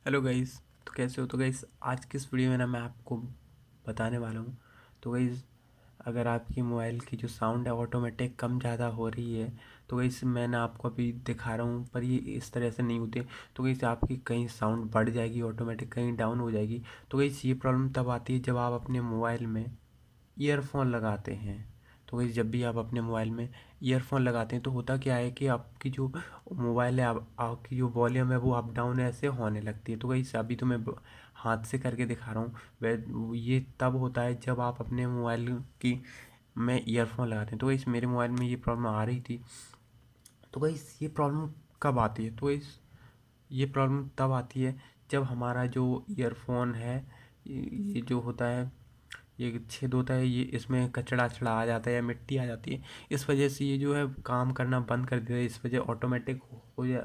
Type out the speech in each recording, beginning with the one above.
Hello guys. तो कैसे हो? तो गाइस आज की इस वीडियो में ना मैं आपको बताने वाला हूँ। तो गाइस अगर आपकी मोबाइल की जो साउंड है ऑटोमेटिक कम ज़्यादा हो रही है, तो गाइस मैं ना आपको अभी दिखा रहा हूँ, पर ये इस तरह से नहीं होते। तो गाइस आपकी कहीं साउंड बढ़ जाएगी ऑटोमेटिक, कहीं डाउन हो जाएगी। तो गाइस ये प्रॉब्लम तब आती है जब आप अपने मोबाइल में ईयरफोन लगाते हैं। तो गाइस जब भी आप अपने मोबाइल में ईयरफोन लगाते हैं तो होता क्या है कि आपकी जो मोबाइल है, आपकी जो वॉल्यूम है वो अप डाउन ऐसे होने लगती है। तो गाइस अभी तो मैं हाथ से करके दिखा रहा हूँ। वह ये तब होता है जब आप अपने मोबाइल की में ईयरफोन लगाते हैं। तो गाइस मेरे मोबाइल में ये प्रॉब्लम आ रही थी। तो गाइस ये प्रॉब्लम कब आती है? तो गाइस ये प्रॉब्लम तब आती है जब हमारा जो ईयरफोन है, ये जो होता है, ये छेद होता है, ये इसमें कचड़ा अचड़ा आ जाता है या मिट्टी आ जाती है। इस वजह से ये जो है काम करना बंद कर देता है। इस वजह ऑटोमेटिक हो या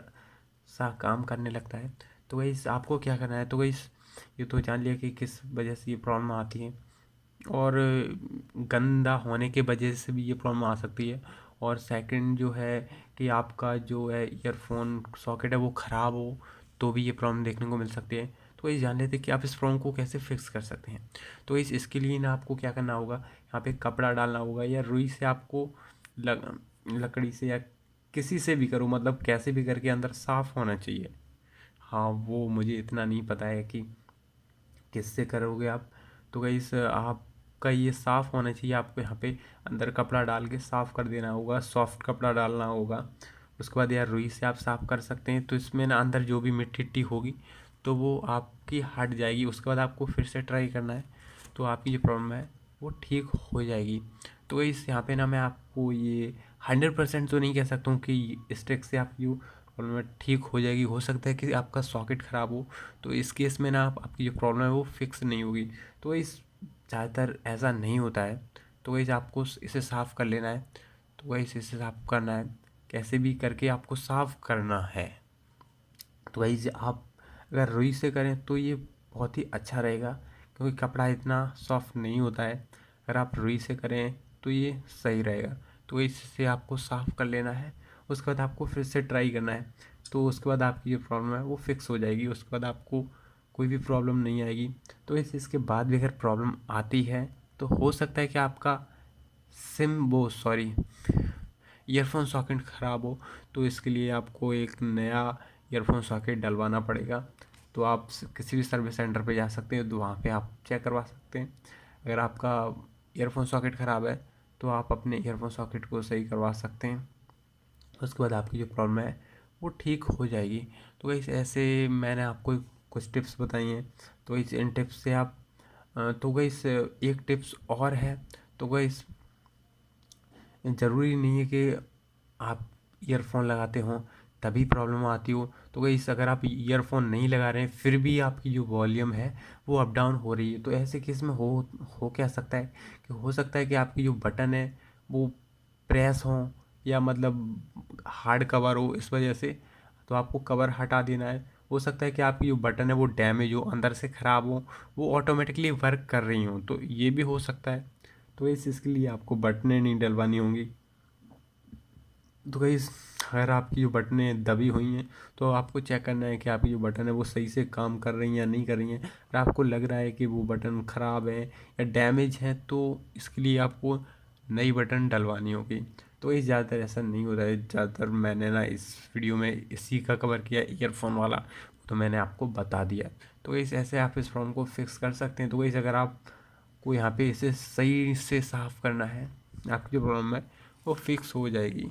सा काम करने लगता है। तो वही आपको क्या करना है? तो वही ये तो जान लिया कि किस वजह से ये प्रॉब्लम आती है, और गंदा होने के वजह से भी ये प्रॉब्लम आ सकती है। और सेकंड जो है कि आपका जो है ईयरफोन सॉकेट है वो ख़राब हो तो भी ये प्रॉब्लम देखने को मिल सकती है। तो ये जान लेते हैं कि आप इस प्रॉब्लम को कैसे फिक्स कर सकते हैं। तो इसके लिए ना आपको क्या करना होगा, यहाँ पे कपड़ा डालना होगा या रुई से आपको लकड़ी से या किसी से भी करो, मतलब कैसे भी करके अंदर साफ़ होना चाहिए। हाँ, वो मुझे इतना नहीं पता है कि किससे करोगे आप। तो गाइस आपका ये साफ़ होना चाहिए। आपको यहाँ पे अंदर कपड़ा डाल के साफ़ कर देना होगा, सॉफ्ट कपड़ा डालना होगा। उसके बाद यार रुई से आप साफ़ कर सकते हैं। तो इसमें ना अंदर जो भी मिट्टी इट्टी होगी तो वो आपकी हट जाएगी। उसके बाद आपको फिर से ट्राई करना है, तो आपकी जो प्रॉब्लम है वो ठीक हो जाएगी। तो इस यहाँ पे ना मैं आपको ये 100% तो नहीं कह सकता हूँ कि इस ट्रिक से आपकी जो प्रॉब्लम है ठीक हो जाएगी। हो सकता है कि आपका सॉकेट ख़राब हो, तो इस केस में ना आपकी जो प्रॉब्लम है वो फिक्स नहीं होगी। तो इस ज़्यादातर ऐसा नहीं होता है। तो वही आपको इसे साफ़ कर लेना है। तो वही इसे साफ़ करना है, कैसे भी करके आपको साफ़ करना है। तो वही आप अगर रुई से करें तो ये बहुत ही अच्छा रहेगा, क्योंकि कपड़ा इतना सॉफ्ट नहीं होता है। अगर आप रुई से करें तो ये सही रहेगा। तो इससे आपको साफ़ कर लेना है। उसके बाद आपको फिर से ट्राई करना है। तो उसके बाद आपकी जो प्रॉब्लम है वो फिक्स हो जाएगी। उसके बाद आपको कोई भी प्रॉब्लम नहीं आएगी। तो इसके बाद भी अगर प्रॉब्लम आती है तो हो सकता है कि आपका सिम वो सॉरी ईयरफोन सॉकेट ख़राब हो। तो इसके लिए आपको एक नया ईयरफोन सॉकेट डलवाना पड़ेगा। तो आप किसी भी सर्विस सेंटर पे जा सकते हैं, तो वहाँ पे आप चेक करवा सकते हैं। अगर आपका ईयरफोन सॉकेट ख़राब है तो आप अपने ईयरफोन सॉकेट को सही करवा सकते हैं। उसके बाद आपकी जो प्रॉब्लम है वो ठीक हो जाएगी। तो इस ऐसे मैंने आपको कुछ टिप्स बताई हैं। तो इस इन टिप्स से आप तो गई एक टिप्स और है। तो गई ज़रूरी नहीं है कि आप ईयरफोन लगाते हों तभी प्रॉब्लम आती हो। तो गाइस अगर आप ईयरफोन नहीं लगा रहे हैं फिर भी आपकी जो वॉल्यूम है वो अप डाउन हो रही है, तो ऐसे केस में हो क्या सकता है कि हो सकता है कि आपकी जो बटन है वो प्रेस हो, या मतलब हार्ड कवर हो इस वजह से। तो आपको कवर हटा देना है। हो सकता है कि आपकी जो बटन है वो डैमेज हो, अंदर से ख़राब हो, वो ऑटोमेटिकली वर्क कर रही हों, तो ये भी हो सकता है। तो इसके लिए आपको बटनें नहीं डलवानी होंगी। तो गाइस अगर आपकी जो बटनें दबी हुई हैं तो आपको चेक करना है कि आपकी जो बटन है वो सही से काम कर रही हैं या नहीं कर रही हैं। अगर आपको लग रहा है कि वो बटन ख़राब है या डैमेज है तो इसके लिए आपको नई बटन डलवानी होगी। तो ये ज़्यादातर ऐसा नहीं होता है। ज़्यादातर मैंने ना इस वीडियो में इसी का कवर किया, ईयरफोन वाला, तो मैंने आपको बता दिया। तो इस ऐसे आप इस प्रॉब्लम को फिक्स कर सकते हैं। तो इस अगर आपको यहाँ पे इसे सही से साफ़ करना है, आपकी जो प्रॉब्लम है वो फिक्स हो जाएगी।